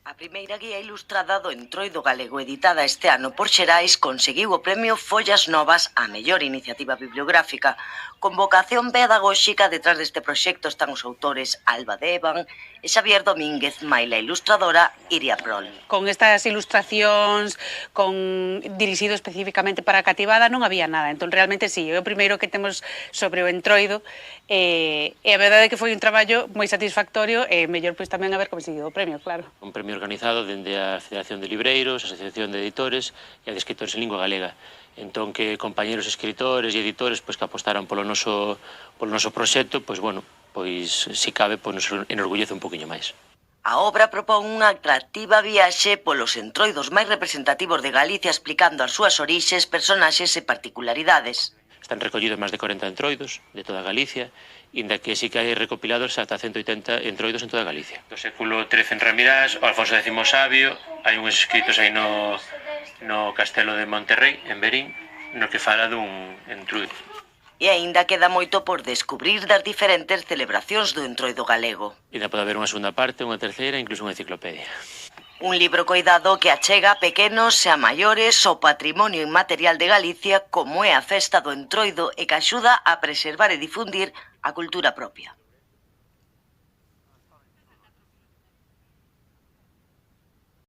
A primeira guía ilustrada do Entroido galego editada este ano por Xerais conseguiu o premio Follas Novas á mellor iniciativa bibliográfica. Con vocación pedagóxica, detrás deste proxecto están os autores Alba Devan e Xavier Domínguez, maila ilustradora Iria Prol. Con estas ilustracións dirixido especificamente para a cativada non había nada, entón realmente sí, é o primeiro que temos sobre o Entroido e a verdade é que foi un traballo moi satisfactorio e mellor pois tamén haber conseguido o premio, claro. Un premio organizado dende a Federación de Libreiros, a Asociación de Editores e a de Escritores en Lingua Galega. Entón que compañeros escritores e editores pois que apostaran polo noso proxecto, pois bueno, pois si cabe, pois nos enorgullece un poquinho máis. A obra propón unha atractiva viaxe polos entroidos máis representativos de Galicia explicando as súas orixes, personaxes e particularidades. Están recollidos máis de 40 entroidos de toda Galicia, inda que sí que hai recopilados ata 180 entroidos en toda Galicia. Do século XIII en Ramirás, o Alfonso X Sabio, hai uns escritos aí no Castelo de Monterrey, en Verín, no que fala dun entroido. E aínda queda moito por descubrir das diferentes celebracións do Entroido galego. Ainda pode haber unha segunda parte, unha terceira, incluso unha enciclopedia. Un libro coidado que achega a pequenos e a maiores o patrimonio inmaterial de Galicia como é a festa do Entroido e que axuda a preservar e difundir a cultura propia.